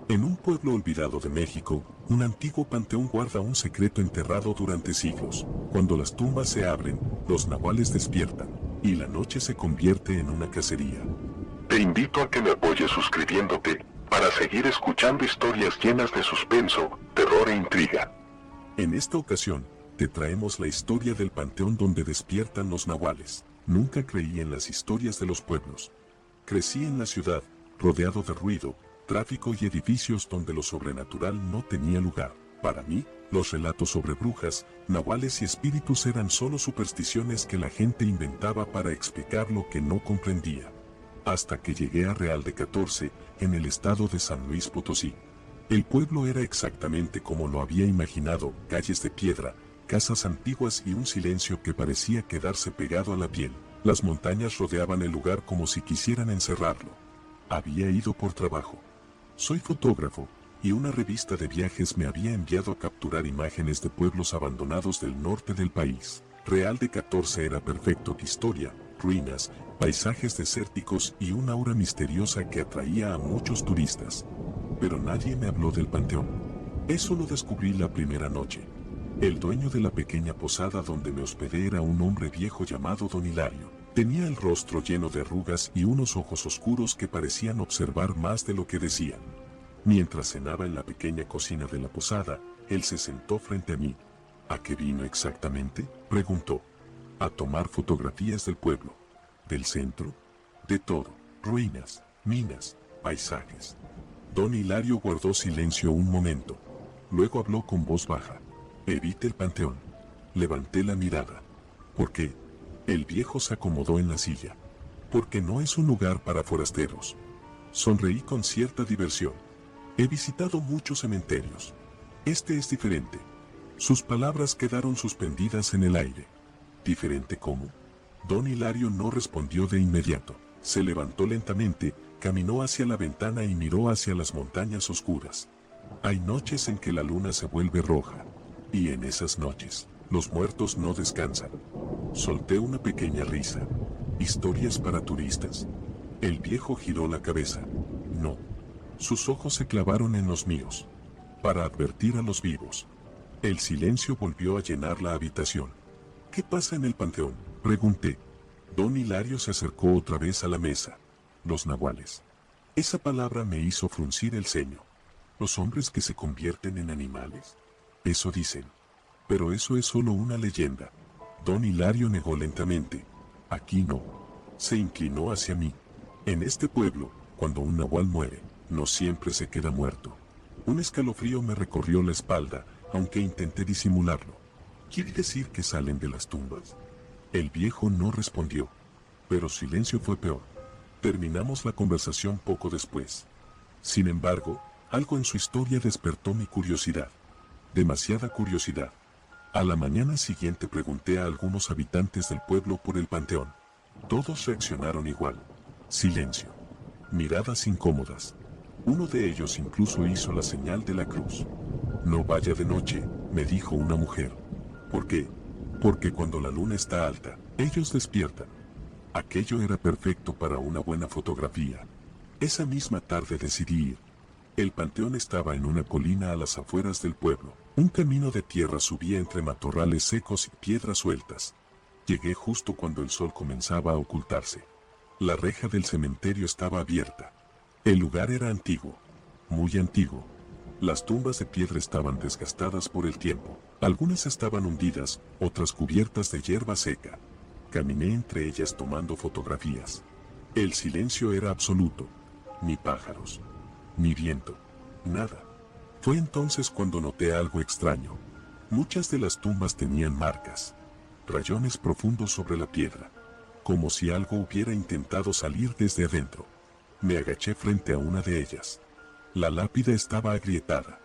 En un pueblo olvidado de México, un antiguo panteón guarda un secreto enterrado durante siglos. Cuando las tumbas se abren, los nahuales despiertan, y la noche se convierte en una cacería. Te invito a que me apoyes suscribiéndote, para seguir escuchando historias llenas de suspenso, terror e intriga. En esta ocasión, te traemos la historia del panteón donde despiertan los nahuales. Nunca creí en las historias de los pueblos. Crecí en la ciudad, rodeado de ruido, tráfico y edificios donde lo sobrenatural no tenía lugar. Para mí, los relatos sobre brujas, nahuales y espíritus eran solo supersticiones que la gente inventaba para explicar lo que no comprendía. Hasta que llegué a Real de 14, en el estado de San Luis Potosí. El pueblo era exactamente como lo había imaginado, calles de piedra, casas antiguas y un silencio que parecía quedarse pegado a la piel. Las montañas rodeaban el lugar como si quisieran encerrarlo. Había ido por trabajo. Soy fotógrafo, y una revista de viajes me había enviado a capturar imágenes de pueblos abandonados del norte del país. Real de 14 era perfecto: historia, ruinas, paisajes desérticos y una aura misteriosa que atraía a muchos turistas. Pero nadie me habló del panteón. Eso lo descubrí la primera noche. El dueño de la pequeña posada donde me hospedé era un hombre viejo llamado Don Hilario. Tenía el rostro lleno de arrugas y unos ojos oscuros que parecían observar más de lo que decían. Mientras cenaba en la pequeña cocina de la posada, él se sentó frente a mí. ¿A qué vino exactamente?, preguntó. A tomar fotografías del pueblo, del centro, de todo, ruinas, minas, paisajes. Don Hilario guardó silencio un momento. Luego habló con voz baja. Evite el panteón. Levanté la mirada. ¿Por qué? El viejo se acomodó en la silla. Porque no es un lugar para forasteros. Sonreí con cierta diversión. He visitado muchos cementerios. Este es diferente. Sus palabras quedaron suspendidas en el aire. ¿Diferente cómo? Don Hilario no respondió de inmediato. Se levantó lentamente, caminó hacia la ventana y miró hacia las montañas oscuras. Hay noches en que la luna se vuelve roja. Y en esas noches, los muertos no descansan. Solté una pequeña risa. ¿Historias para turistas? El viejo giró la cabeza. No. Sus ojos se clavaron en los míos. Para advertir a los vivos. El silencio volvió a llenar la habitación. ¿Qué pasa en el panteón?, pregunté. Don Hilario se acercó otra vez a la mesa. Los nahuales. Esa palabra me hizo fruncir el ceño. ¿Los hombres que se convierten en animales? Eso dicen. Pero eso es solo una leyenda. Don Hilario negó lentamente. Aquí no. Se inclinó hacia mí. En este pueblo, cuando un nahual muere, no siempre se queda muerto. Un escalofrío me recorrió la espalda, aunque intenté disimularlo. ¿Quiere decir que salen de las tumbas? El viejo no respondió. Pero silencio fue peor. Terminamos la conversación poco después. Sin embargo, algo en su historia despertó mi curiosidad. Demasiada curiosidad. A la mañana siguiente pregunté a algunos habitantes del pueblo por el panteón. Todos reaccionaron igual. Silencio. Miradas incómodas. Uno de ellos incluso hizo la señal de la cruz. No vaya de noche, me dijo una mujer. ¿Por qué? Porque cuando la luna está alta, ellos despiertan. Aquello era perfecto para una buena fotografía. Esa misma tarde decidí ir. El panteón estaba en una colina a las afueras del pueblo. Un camino de tierra subía entre matorrales secos y piedras sueltas. Llegué justo cuando el sol comenzaba a ocultarse. La reja del cementerio estaba abierta. El lugar era antiguo, muy antiguo. Las tumbas de piedra estaban desgastadas por el tiempo. Algunas estaban hundidas, otras cubiertas de hierba seca. Caminé entre ellas tomando fotografías. El silencio era absoluto. Ni pájaros, ni viento, nada. Fue entonces cuando noté algo extraño. Muchas de las tumbas tenían marcas, rayones profundos sobre la piedra, como si algo hubiera intentado salir desde adentro. Me agaché frente a una de ellas. La lápida estaba agrietada.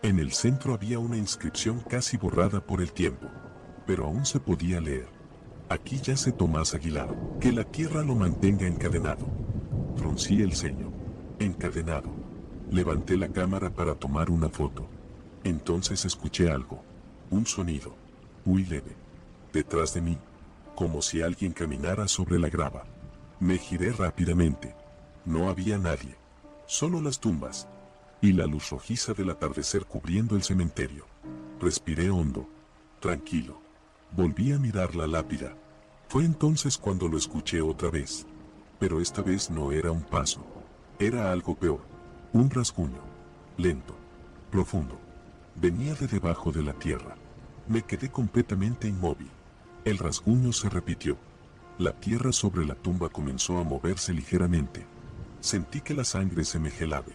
En el centro había una inscripción casi borrada por el tiempo, pero aún se podía leer. Aquí yace Tomás Aguilar, que la tierra lo mantenga encadenado. Fruncí el ceño. Encadenado. Levanté la cámara para tomar una foto. Entonces escuché algo. Un sonido. Muy leve. Detrás de mí. Como si alguien caminara sobre la grava. Me giré rápidamente. No había nadie. Solo las tumbas. y la luz rojiza del atardecer cubriendo el cementerio. Respiré hondo, tranquilo. Volví a mirar la lápida. Fue entonces cuando lo escuché otra vez. Pero esta vez no era un paso. Era algo peor. Un rasguño. Lento. Profundo. Venía de debajo de la tierra. Me quedé completamente inmóvil. El rasguño se repitió. La tierra sobre la tumba comenzó a moverse ligeramente. Sentí que la sangre se me gelaba.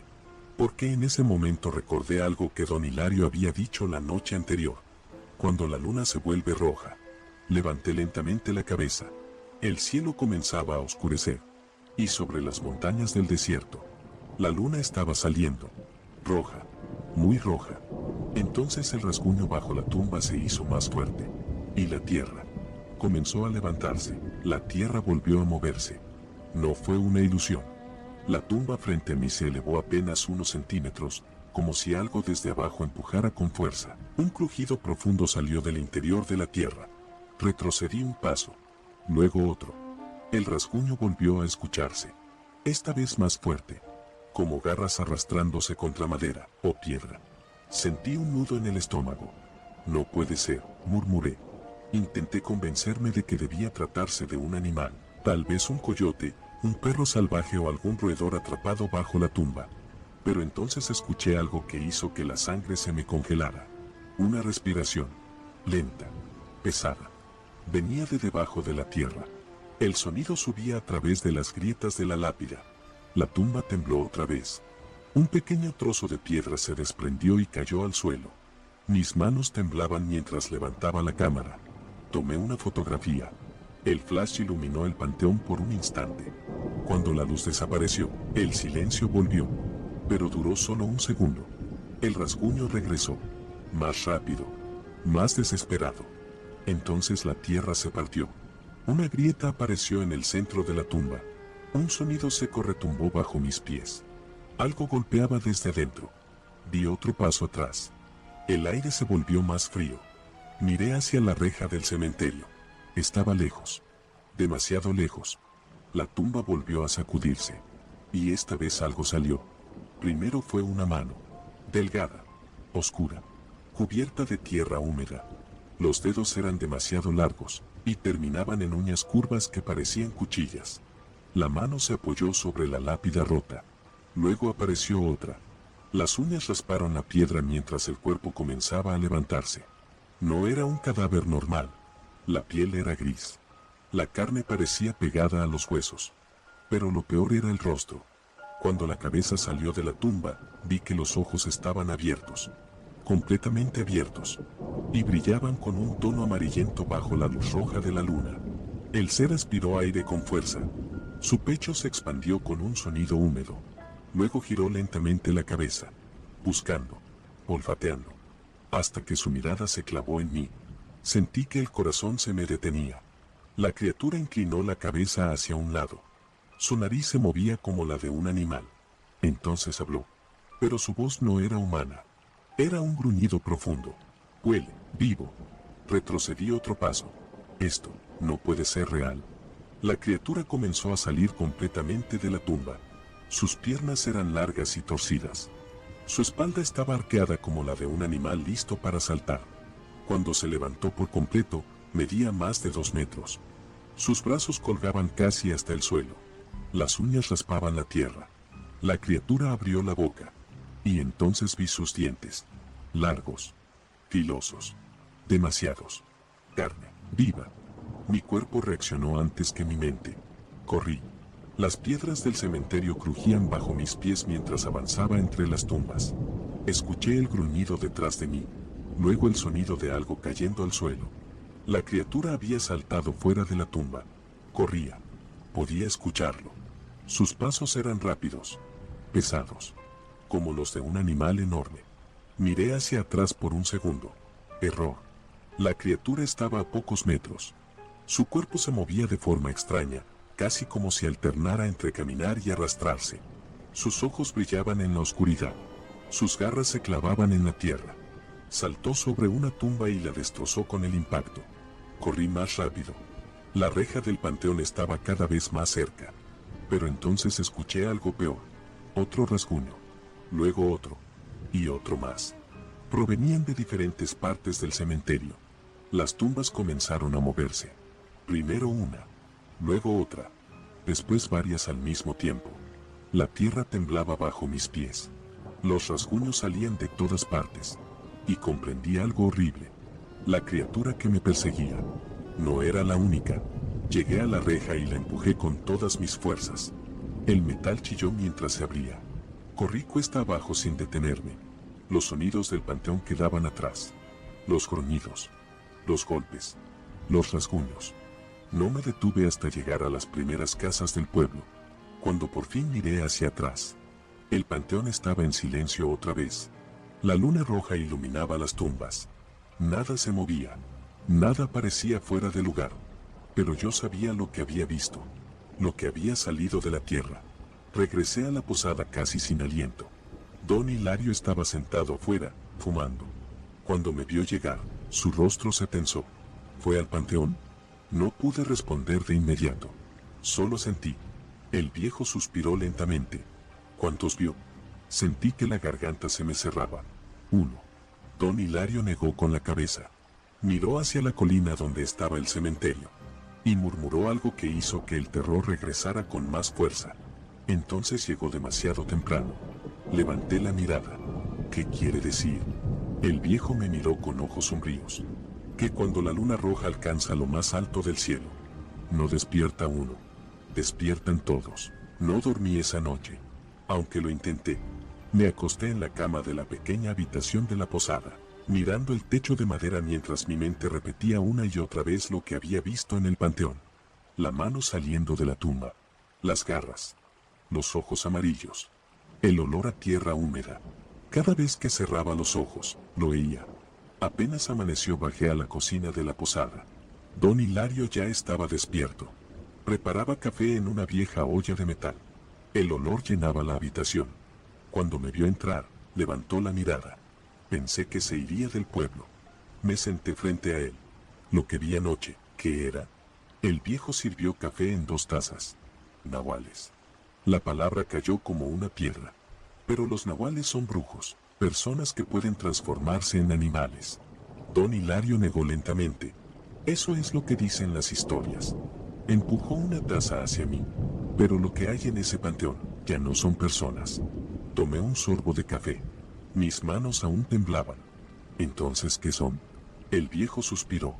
Porque en ese momento recordé algo que don Hilario había dicho la noche anterior. Cuando la luna se vuelve roja. Levanté lentamente la cabeza. El cielo comenzaba a oscurecer. Y sobre las montañas del desierto, la luna estaba saliendo. Roja. Muy roja. Entonces el rasguño bajo la tumba se hizo más fuerte. Y la tierra comenzó a levantarse. La tierra volvió a moverse. No fue una ilusión. La tumba frente a mí se elevó apenas unos centímetros, como si algo desde abajo empujara con fuerza. Un crujido profundo salió del interior de la tierra. Retrocedí un paso. Luego otro. El rasguño volvió a escucharse. Esta vez más fuerte. Como garras arrastrándose contra madera o piedra. Sentí un nudo en el estómago. No puede ser, murmuré. Intenté convencerme de que debía tratarse de un animal, tal vez un coyote, un perro salvaje o algún roedor atrapado bajo la tumba. Pero entonces escuché algo que hizo que la sangre se me congelara. Una respiración, lenta, pesada. Venía de debajo de la tierra. El sonido subía a través de las grietas de la lápida. La tumba tembló otra vez. Un pequeño trozo de piedra se desprendió y cayó al suelo. Mis manos temblaban mientras levantaba la cámara. Tomé una fotografía. El flash iluminó el panteón por un instante. Cuando la luz desapareció, el silencio volvió. Pero duró solo un segundo. El rasguño regresó. Más rápido. Más desesperado. Entonces la tierra se partió. Una grieta apareció en el centro de la tumba. Un sonido seco retumbó bajo mis pies. Algo golpeaba desde adentro. Di otro paso atrás. El aire se volvió más frío. Miré hacia la reja del cementerio. Estaba lejos. Demasiado lejos. La tumba volvió a sacudirse. Y esta vez algo salió. Primero fue una mano. Delgada. Oscura. Cubierta de tierra húmeda. Los dedos eran demasiado largos, y terminaban en uñas curvas que parecían cuchillas. La mano se apoyó sobre la lápida rota. Luego apareció otra. Las uñas rasparon la piedra mientras el cuerpo comenzaba a levantarse. No era un cadáver normal. La piel era gris. La carne parecía pegada a los huesos. Pero lo peor era el rostro. Cuando la cabeza salió de la tumba, vi que los ojos estaban abiertos. Completamente abiertos. Y brillaban con un tono amarillento bajo la luz roja de la luna. El ser aspiró aire con fuerza. Su pecho se expandió con un sonido húmedo. Luego giró lentamente la cabeza, buscando, olfateando, hasta que su mirada se clavó en mí. Sentí que el corazón se me detenía. La criatura inclinó la cabeza hacia un lado. Su nariz se movía como la de un animal. Entonces habló. Pero su voz no era humana. Era un gruñido profundo. Huele, vivo. Retrocedí otro paso. Esto no puede ser real. La criatura comenzó a salir completamente de la tumba. Sus piernas eran largas y torcidas. Su espalda estaba arqueada como la de un animal listo para saltar. Cuando se levantó por completo, medía más de 2 metros. Sus brazos colgaban casi hasta el suelo. Las uñas raspaban la tierra. La criatura abrió la boca. Y entonces vi sus dientes. Largos. Filosos. Demasiados. Carne. Viva. Mi cuerpo reaccionó antes que mi mente. Corrí. Las piedras del cementerio crujían bajo mis pies mientras avanzaba entre las tumbas. Escuché el gruñido detrás de mí. Luego el sonido de algo cayendo al suelo. La criatura había saltado fuera de la tumba. Corría. Podía escucharlo. Sus pasos eran rápidos. Pesados. Como los de un animal enorme. Miré hacia atrás por un segundo. Error. La criatura estaba a pocos metros. Su cuerpo se movía de forma extraña, casi como si alternara entre caminar y arrastrarse. Sus ojos brillaban en la oscuridad. Sus garras se clavaban en la tierra. Saltó sobre una tumba y la destrozó con el impacto. Corrí más rápido. La reja del panteón estaba cada vez más cerca. Pero entonces escuché algo peor. Otro rasguño. luego otro, y otro más. Provenían de diferentes partes del cementerio. Las tumbas comenzaron a moverse. Primero una, luego otra, después varias al mismo tiempo. La tierra temblaba bajo mis pies. Los rasguños salían de todas partes. Y comprendí algo horrible. La criatura que me perseguía no era la única. Llegué a la reja y la empujé con todas mis fuerzas. El metal chilló mientras se abría. Corrí cuesta abajo sin detenerme. Los sonidos del panteón quedaban atrás. Los gruñidos, los golpes, los rasguños. No me detuve hasta llegar a las primeras casas del pueblo. Cuando por fin miré hacia atrás, el panteón estaba en silencio otra vez. La luna roja iluminaba las tumbas. Nada se movía. Nada parecía fuera de lugar. Pero yo sabía lo que había visto. Lo que había salido de la tierra. Regresé a la posada casi sin aliento. Don Hilario estaba sentado afuera, fumando. Cuando me vio llegar, su rostro se tensó. ¿Fue al panteón? No pude responder de inmediato. Solo sentí. El viejo suspiró lentamente. ¿Cuántos vio? Sentí que la garganta se me cerraba. Uno. Don Hilario negó con la cabeza. Miró hacia la colina donde estaba el cementerio. Y murmuró algo que hizo que el terror regresara con más fuerza. Entonces llegó demasiado temprano. Levanté la mirada. ¿Qué quiere decir? El viejo me miró con ojos sombríos. Que cuando la luna roja alcanza lo más alto del cielo, no despierta uno, despiertan todos. No dormí esa noche, aunque lo intenté. Me acosté en la cama de la pequeña habitación de la posada, mirando el techo de madera mientras mi mente repetía una y otra vez lo que había visto en el panteón. La mano saliendo de la tumba, las garras, los ojos amarillos, el olor a tierra húmeda. Cada vez que cerraba los ojos, lo oía. Apenas amaneció bajé a la cocina de la posada. Don Hilario ya estaba despierto. Preparaba café en una vieja olla de metal. El olor llenaba la habitación. Cuando me vio entrar, levantó la mirada. Pensé que se iría del pueblo. Me senté frente a él. Lo que vi anoche, ¿qué era? El viejo sirvió café en 2 tazas. Nahuales. La palabra cayó como una piedra. Pero los nahuales son brujos, personas que pueden transformarse en animales. Don Hilario negó lentamente. Eso es lo que dicen las historias. Empujó una taza hacia mí. Pero lo que hay en ese panteón, ya no son personas. Tomé un sorbo de café. Mis manos aún temblaban. ¿Entonces qué son? El viejo suspiró.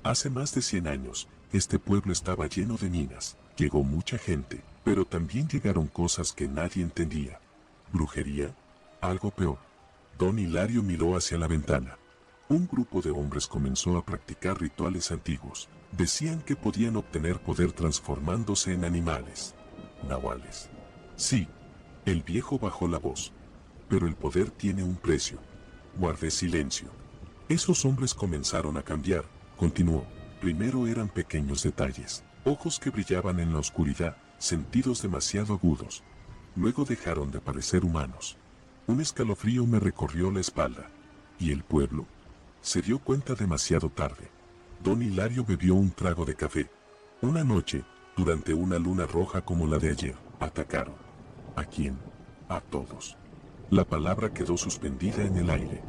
Hace más de 100 años, este pueblo estaba lleno de minas. Llegó mucha gente, pero también llegaron cosas que nadie entendía. ¿Brujería? Algo peor. Don Hilario miró hacia la ventana. Un grupo de hombres comenzó a practicar rituales antiguos. Decían que podían obtener poder transformándose en animales. Nahuales. Sí. El viejo bajó la voz. Pero el poder tiene un precio. Guardé silencio. Esos hombres comenzaron a cambiar, continuó. Primero eran pequeños detalles. Ojos que brillaban en la oscuridad, sentidos demasiado agudos. Luego dejaron de parecer humanos. Un escalofrío me recorrió la espalda. ¿Y el pueblo? Se dio cuenta demasiado tarde. Don Hilario bebió un trago de café. Una noche, durante una luna roja como la de ayer, atacaron. ¿A quién? A todos. La palabra quedó suspendida en el aire.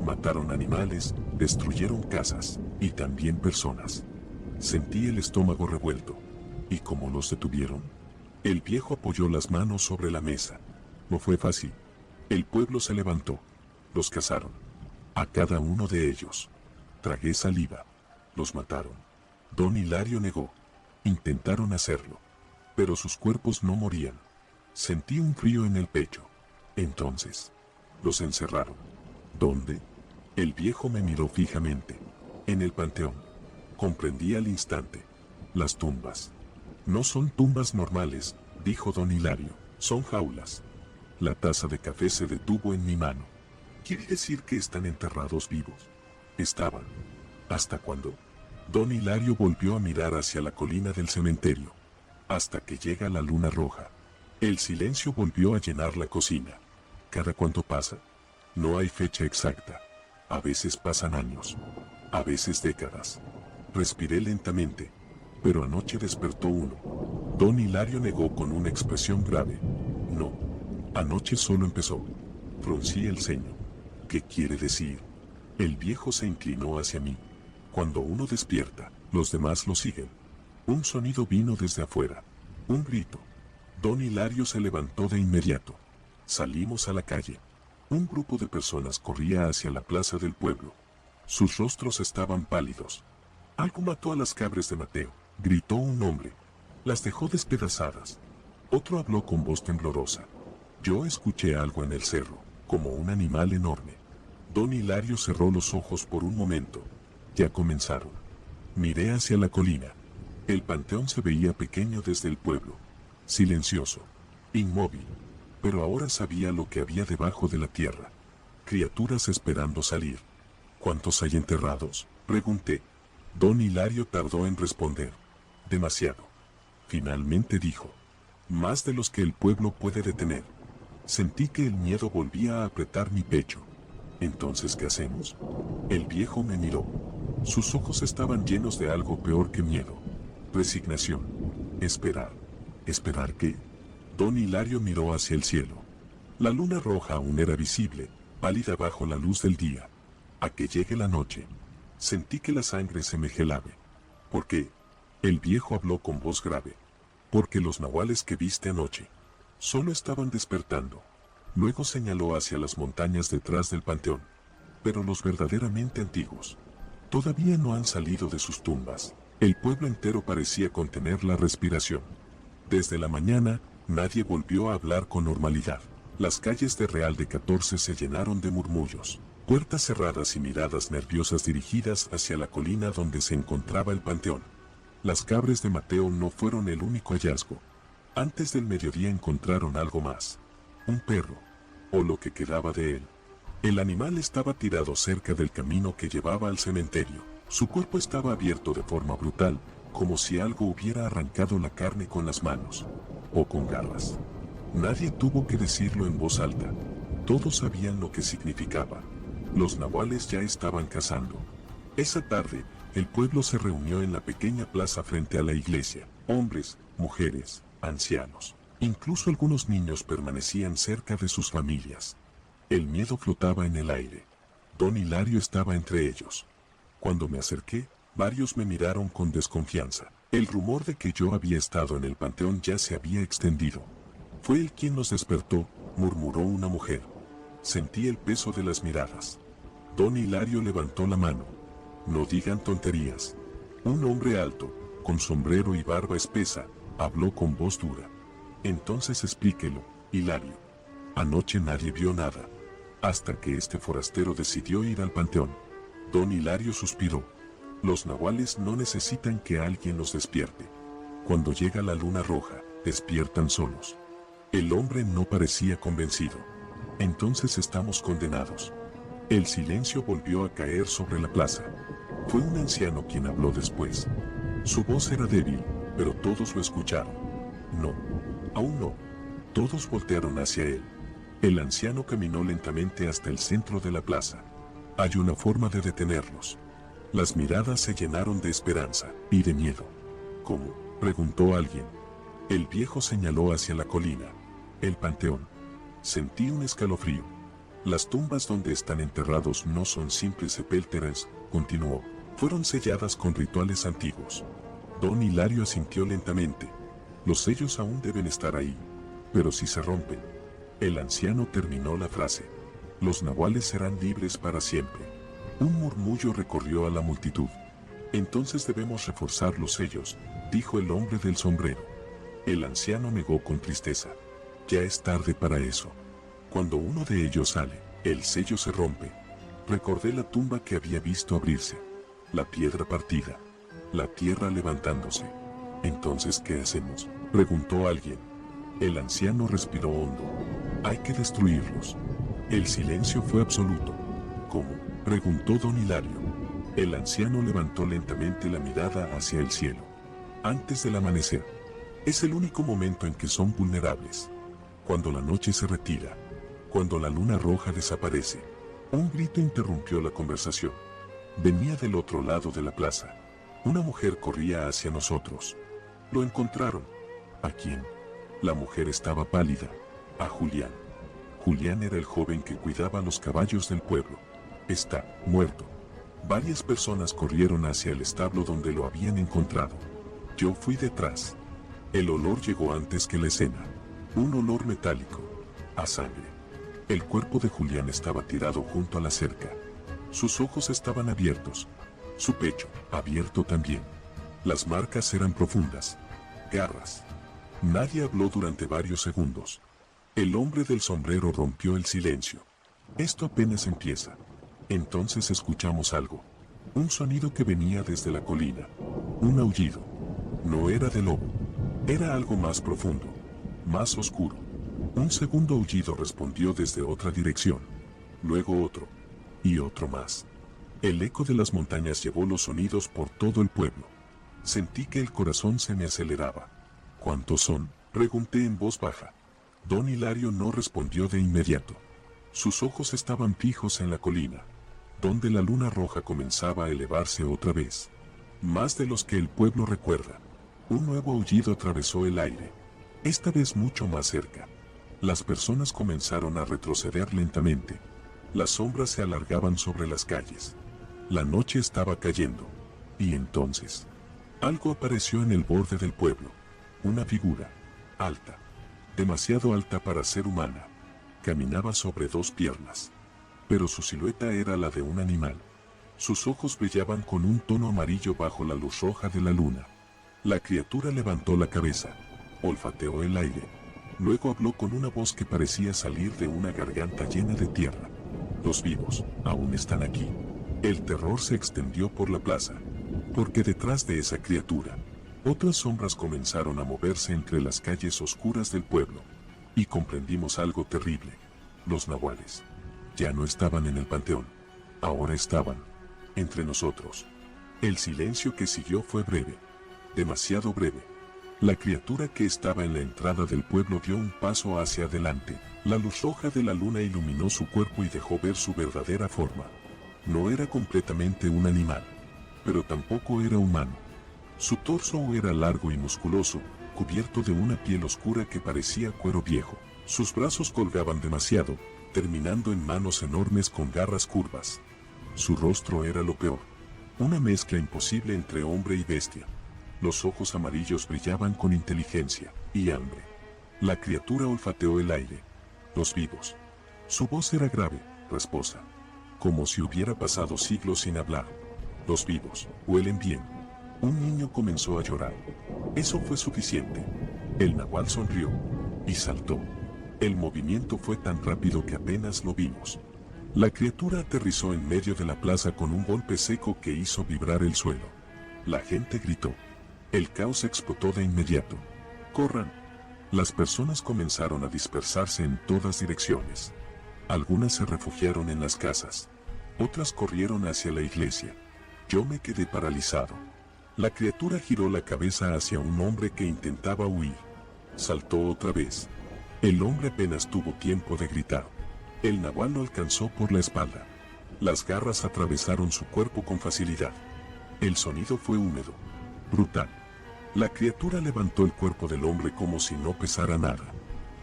Mataron animales, destruyeron casas, y también personas. Sentí el estómago revuelto. ¿Y cómo los detuvieron? El viejo apoyó las manos sobre la mesa. No fue fácil. El pueblo se levantó. Los cazaron. A cada uno de ellos. Tragué saliva. Los mataron. Don Hilario negó. Intentaron hacerlo. Pero sus cuerpos no morían. Sentí un frío en el pecho. Entonces, los encerraron. ¿Dónde? El viejo me miró fijamente. En el panteón. Comprendí al instante. Las tumbas. No son tumbas normales, dijo don Hilario, son jaulas. La taza de café se detuvo en mi mano. ¿Quiere decir que están enterrados vivos? Estaban. ¿Hasta cuándo? Don Hilario volvió a mirar hacia la colina del cementerio. Hasta que llega la luna roja. El silencio volvió a llenar la cocina. ¿Cada cuánto pasa? No hay fecha exacta. A veces pasan años. A veces décadas. Respiré lentamente. Pero anoche despertó uno. Don Hilario negó con una expresión grave. No. Anoche solo empezó. Fruncí el ceño. ¿Qué quiere decir? El viejo se inclinó hacia mí. Cuando uno despierta, los demás lo siguen. Un sonido vino desde afuera. Un grito. Don Hilario se levantó de inmediato. Salimos a la calle. Un grupo de personas corría hacia la plaza del pueblo. Sus rostros estaban pálidos. Algo mató a las cabras de Mateo, gritó un hombre. Las dejó despedazadas. Otro habló con voz temblorosa. Yo escuché algo en el cerro, como un animal enorme. Don Hilario cerró los ojos por un momento. Ya comenzaron. Miré hacia la colina. El panteón se veía pequeño desde el pueblo. Silencioso. Inmóvil. Pero ahora sabía lo que había debajo de la tierra. Criaturas esperando salir. ¿Cuántos hay enterrados?, pregunté. Don Hilario tardó en responder. Demasiado. Finalmente dijo. Más de los que el pueblo puede detener. Sentí que el miedo volvía a apretar mi pecho. Entonces, ¿qué hacemos? El viejo me miró. Sus ojos estaban llenos de algo peor que miedo. Resignación. Esperar. ¿Esperar qué? Don Hilario miró hacia el cielo. La luna roja aún era visible, pálida bajo la luz del día. A que llegue la noche. Sentí que la sangre se me gelaba. ¿Por qué? El viejo habló con voz grave. Porque los nahuales que viste anoche solo estaban despertando. Luego señaló hacia las montañas detrás del panteón. Pero los verdaderamente antiguos todavía no han salido de sus tumbas. El pueblo entero parecía contener la respiración. Desde la mañana, nadie volvió a hablar con normalidad. Las calles de Real de 14 se llenaron de murmullos, puertas cerradas y miradas nerviosas dirigidas hacia la colina donde se encontraba el panteón. Las cabras de Mateo no fueron el único hallazgo. Antes del mediodía encontraron algo más. Un perro, o lo que quedaba de él. El animal estaba tirado cerca del camino que llevaba al cementerio. Su cuerpo estaba abierto de forma brutal, como si algo hubiera arrancado la carne con las manos, o con garras. Nadie tuvo que decirlo en voz alta. Todos sabían lo que significaba. Los nahuales ya estaban cazando. Esa tarde, el pueblo se reunió en la pequeña plaza frente a la iglesia. Hombres, mujeres, ancianos. Incluso algunos niños permanecían cerca de sus familias. El miedo flotaba en el aire. Don Hilario estaba entre ellos. Cuando me acerqué, varios me miraron con desconfianza. El rumor de que yo había estado en el panteón ya se había extendido. Fue él quien nos despertó, murmuró una mujer. Sentí el peso de las miradas. Don Hilario levantó la mano. No digan tonterías. Un hombre alto, con sombrero y barba espesa, habló con voz dura. Entonces explíquelo, Hilario. Anoche nadie vio nada, hasta que este forastero decidió ir al panteón. Don Hilario suspiró. Los nahuales no necesitan que alguien los despierte. Cuando llega la luna roja, despiertan solos. El hombre no parecía convencido. Entonces estamos condenados. El silencio volvió a caer sobre la plaza. Fue un anciano quien habló después. Su voz era débil, pero todos lo escucharon. No, aún no. Todos voltearon hacia él. El anciano caminó lentamente hasta el centro de la plaza. Hay una forma de detenerlos. Las miradas se llenaron de esperanza y de miedo. ¿Cómo?, preguntó alguien. El viejo señaló hacia la colina. El panteón. Sentí un escalofrío. Las tumbas donde están enterrados no son simples sepulturas, continuó. Fueron selladas con rituales antiguos. Don Hilario asintió lentamente. Los sellos aún deben estar ahí. Pero si se rompen. El anciano terminó la frase. Los nahuales serán libres para siempre. Un murmullo recorrió a la multitud. Entonces debemos reforzar los sellos, dijo el hombre del sombrero. El anciano negó con tristeza. Ya es tarde para eso. Cuando uno de ellos sale, el sello se rompe. Recordé la tumba que había visto abrirse. La piedra partida. La tierra levantándose. Entonces, ¿qué hacemos?, preguntó alguien. El anciano respiró hondo. Hay que destruirlos. El silencio fue absoluto. ¿Cómo?, preguntó don Hilario. El anciano levantó lentamente la mirada hacia el cielo. Antes del amanecer. Es el único momento en que son vulnerables. Cuando la noche se retira. Cuando la luna roja desaparece. Un grito interrumpió la conversación. Venía del otro lado de la plaza. Una mujer corría hacia nosotros. Lo encontraron. ¿A quién? La mujer estaba pálida. A Julián. Julián era el joven que cuidaba los caballos del pueblo. Está muerto. Varias personas corrieron hacia el establo donde lo habían encontrado. Yo fui detrás. El olor llegó antes que la escena. Un olor metálico, a sangre. El cuerpo de Julián estaba tirado junto a la cerca. Sus ojos estaban abiertos. Su pecho, abierto también. Las marcas eran profundas. Garras. Nadie habló durante varios segundos. El hombre del sombrero rompió el silencio. Esto apenas empieza. Entonces escuchamos algo. Un sonido que venía desde la colina. Un aullido. No era de lobo. Era algo más profundo. Más oscuro. Un segundo aullido respondió desde otra dirección. Luego otro. Y otro más. El eco de las montañas llevó los sonidos por todo el pueblo. Sentí que el corazón se me aceleraba. ¿Cuántos son?, pregunté en voz baja. Don Hilario no respondió de inmediato. Sus ojos estaban fijos en la colina, donde la luna roja comenzaba a elevarse otra vez. Más de los que el pueblo recuerda. Un nuevo aullido atravesó el aire. Esta vez mucho más cerca. Las personas comenzaron a retroceder lentamente. Las sombras se alargaban sobre las calles. La noche estaba cayendo. Y entonces, algo apareció en el borde del pueblo. Una figura, alta, demasiado alta para ser humana. Caminaba sobre dos piernas. Pero su silueta era la de un animal. Sus ojos brillaban con un tono amarillo bajo la luz roja de la luna. La criatura levantó la cabeza, olfateó el aire. Luego habló con una voz que parecía salir de una garganta llena de tierra. Los vivos aún están aquí. El terror se extendió por la plaza, porque detrás de esa criatura, otras sombras comenzaron a moverse entre las calles oscuras del pueblo, y comprendimos algo terrible. Los nahuales ya no estaban en el panteón, ahora estaban entre nosotros. El silencio que siguió fue breve, demasiado breve. La criatura que estaba en la entrada del pueblo dio un paso hacia adelante. La luz roja de la luna iluminó su cuerpo y dejó ver su verdadera forma. No era completamente un animal, pero tampoco era humano. Su torso era largo y musculoso, cubierto de una piel oscura que parecía cuero viejo. Sus brazos colgaban demasiado, terminando en manos enormes con garras curvas. Su rostro era lo peor. Una mezcla imposible entre hombre y bestia. Los ojos amarillos brillaban con inteligencia y hambre. La criatura olfateó el aire. Los vivos. Su voz era grave, rasposa, como si hubiera pasado siglos sin hablar. Los vivos huelen bien. Un niño comenzó a llorar. Eso fue suficiente. El nahual sonrió y saltó. El movimiento fue tan rápido que apenas lo vimos. La criatura aterrizó en medio de la plaza con un golpe seco que hizo vibrar el suelo. La gente gritó. El caos explotó de inmediato. ¡Corran! Las personas comenzaron a dispersarse en todas direcciones. Algunas se refugiaron en las casas. Otras corrieron hacia la iglesia. Yo me quedé paralizado. La criatura giró la cabeza hacia un hombre que intentaba huir. Saltó otra vez. El hombre apenas tuvo tiempo de gritar. El nahual lo alcanzó por la espalda. Las garras atravesaron su cuerpo con facilidad. El sonido fue húmedo, brutal. La criatura levantó el cuerpo del hombre como si no pesara nada.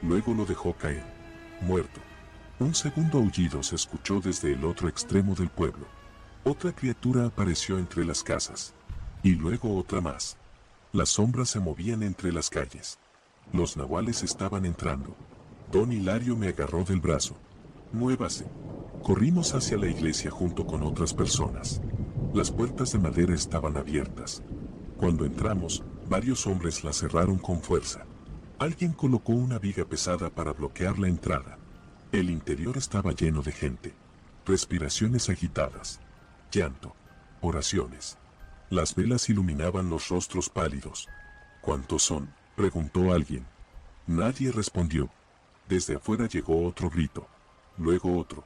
Luego lo dejó caer, muerto. Un segundo aullido se escuchó desde el otro extremo del pueblo. Otra criatura apareció entre las casas. Y luego otra más. Las sombras se movían entre las calles. Los nahuales estaban entrando. Don Hilario me agarró del brazo. Muévase. Corrimos hacia la iglesia junto con otras personas. Las puertas de madera estaban abiertas. Cuando entramos, varios hombres la cerraron con fuerza. Alguien colocó una viga pesada para bloquear la entrada. El interior estaba lleno de gente. Respiraciones agitadas. Llanto. Oraciones. Las velas iluminaban los rostros pálidos. ¿Cuántos son?, preguntó alguien. Nadie respondió. Desde afuera llegó otro grito. Luego otro.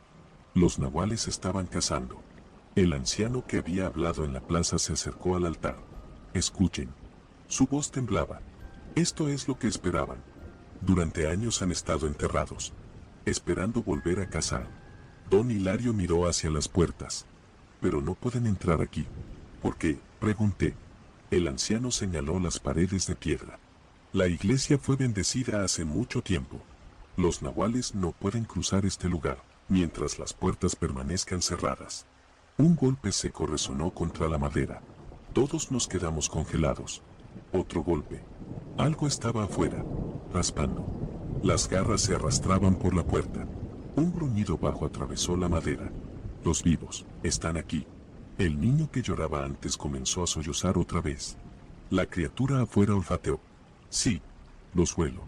Los nahuales estaban cazando. El anciano que había hablado en la plaza se acercó al altar. Escuchen. Su voz temblaba. Esto es lo que esperaban. Durante años han estado enterrados, esperando volver a cazar. Don Hilario miró hacia las puertas. Pero no pueden entrar aquí. ¿Por qué?, pregunté. El anciano señaló las paredes de piedra. La iglesia fue bendecida hace mucho tiempo. Los nahuales no pueden cruzar este lugar, mientras las puertas permanezcan cerradas. Un golpe seco resonó contra la madera. Todos nos quedamos congelados. Otro golpe. Algo estaba afuera, raspando. Las garras se arrastraban por la puerta. Un gruñido bajo atravesó la madera. Los vivos, están aquí. El niño que lloraba antes comenzó a sollozar otra vez. La criatura afuera olfateó. Sí, los huelo.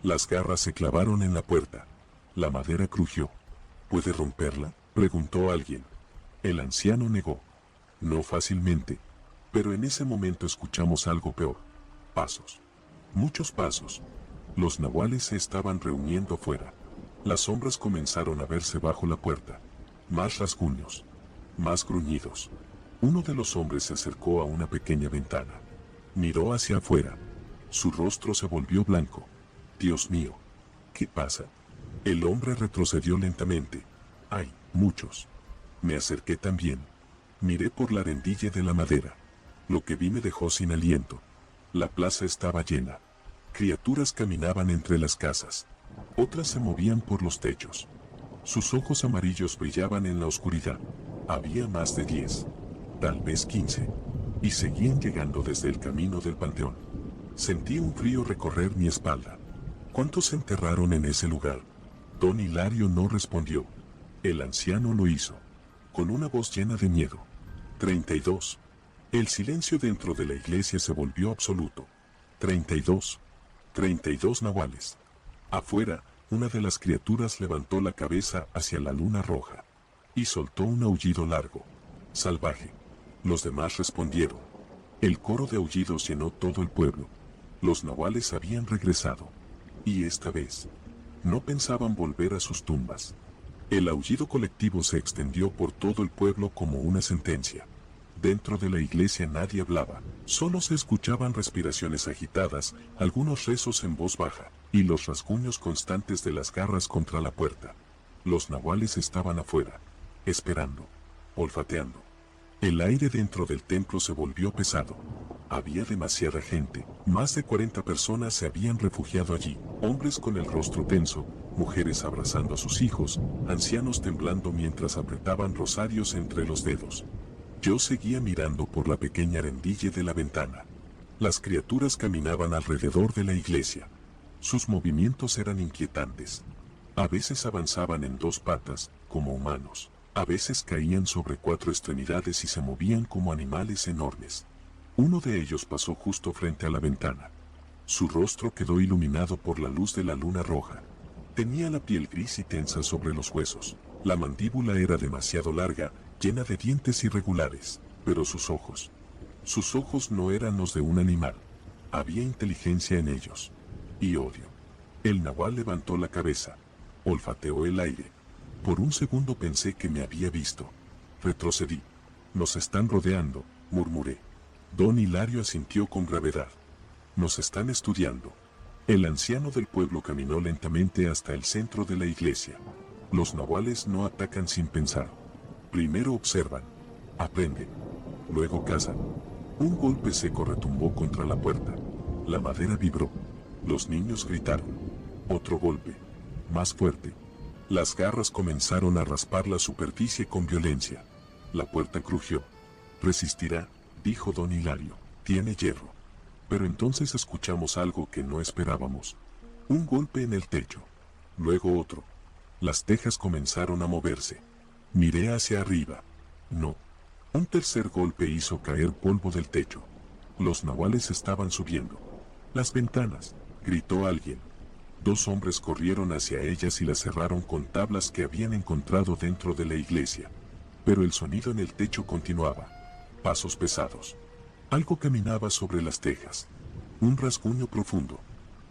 Las garras se clavaron en la puerta. La madera crujió. ¿Puede romperla?, preguntó alguien. El anciano negó. No fácilmente. Pero en ese momento escuchamos algo peor. Pasos. Muchos pasos. Los nahuales se estaban reuniendo fuera. Las sombras comenzaron a verse bajo la puerta. Más rasguños. Más gruñidos. Uno de los hombres se acercó a una pequeña ventana. Miró hacia afuera. Su rostro se volvió blanco. Dios mío. ¿Qué pasa? El hombre retrocedió lentamente. Hay muchos. Me acerqué también. Miré por la rendilla de la madera. Lo que vi me dejó sin aliento. La plaza estaba llena. Criaturas caminaban entre las casas. Otras se movían por los techos. Sus ojos amarillos brillaban en la oscuridad. Había más de 10, tal vez 15, y seguían llegando desde el camino del panteón. Sentí un frío recorrer mi espalda. ¿Cuántos se enterraron en ese lugar? Don Hilario no respondió. El anciano lo hizo, con una voz llena de miedo. 32. El silencio dentro de la iglesia se volvió absoluto. 32. 32 nahuales. Afuera, una de las criaturas levantó la cabeza hacia la luna roja y soltó un aullido largo, salvaje. Los demás respondieron. El coro de aullidos llenó todo el pueblo. Los nahuales habían regresado. Y esta vez, no pensaban volver a sus tumbas. El aullido colectivo se extendió por todo el pueblo como una sentencia. Dentro de la iglesia nadie hablaba, solo se escuchaban respiraciones agitadas, algunos rezos en voz baja, y los rasguños constantes de las garras contra la puerta. Los nahuales estaban afuera, esperando, olfateando. El aire dentro del templo se volvió pesado. Había demasiada gente, más de 40 personas se habían refugiado allí, hombres con el rostro tenso, mujeres abrazando a sus hijos, ancianos temblando mientras apretaban rosarios entre los dedos. Yo seguía mirando por la pequeña rendilla de la ventana. Las criaturas caminaban alrededor de la iglesia. Sus movimientos eran inquietantes. A veces avanzaban en 2 patas, como humanos. A veces caían sobre 4 extremidades y se movían como animales enormes. Uno de ellos pasó justo frente a la ventana. Su rostro quedó iluminado por la luz de la luna roja. Tenía la piel gris y tensa sobre los huesos. La mandíbula era demasiado larga, llena de dientes irregulares, pero sus ojos no eran los de un animal. Había inteligencia en ellos. Y odio. El nahual levantó la cabeza. Olfateó el aire. Por un segundo pensé que me había visto. Retrocedí. Nos están rodeando, murmuré. Don Hilario asintió con gravedad. Nos están estudiando. El anciano del pueblo caminó lentamente hasta el centro de la iglesia. Los nahuales no atacan sin pensar. Primero observan, aprenden, luego cazan. Un golpe seco retumbó contra la puerta. La madera vibró. Los niños gritaron. Otro golpe, más fuerte. Las garras comenzaron a raspar la superficie con violencia. La puerta crujió. Resistirá, dijo don Hilario. Tiene hierro. Pero entonces escuchamos algo que no esperábamos. Un golpe en el techo. Luego otro. Las tejas comenzaron a moverse. Miré hacia arriba. No. Un tercer golpe hizo caer polvo del techo. Los nahuales estaban subiendo. Las ventanas, gritó alguien. 2 hombres corrieron hacia ellas y las cerraron con tablas que habían encontrado dentro de la iglesia. Pero el sonido en el techo continuaba. Pasos pesados. Algo caminaba sobre las tejas. Un rasguño profundo.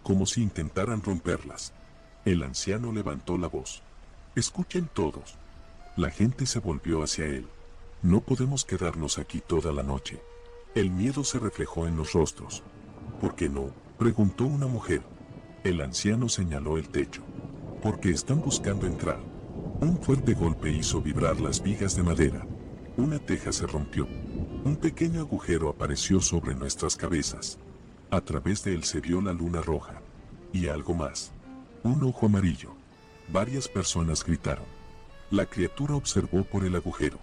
Como si intentaran romperlas. El anciano levantó la voz. Escuchen todos. La gente se volvió hacia él. No podemos quedarnos aquí toda la noche. El miedo se reflejó en los rostros. ¿Por qué no?, preguntó una mujer. El anciano señaló el techo. Porque están buscando entrar. Un fuerte golpe hizo vibrar las vigas de madera. Una teja se rompió. Un pequeño agujero apareció sobre nuestras cabezas. A través de él se vio la luna roja. Y algo más. Un ojo amarillo. Varias personas gritaron. La criatura observó por el agujero.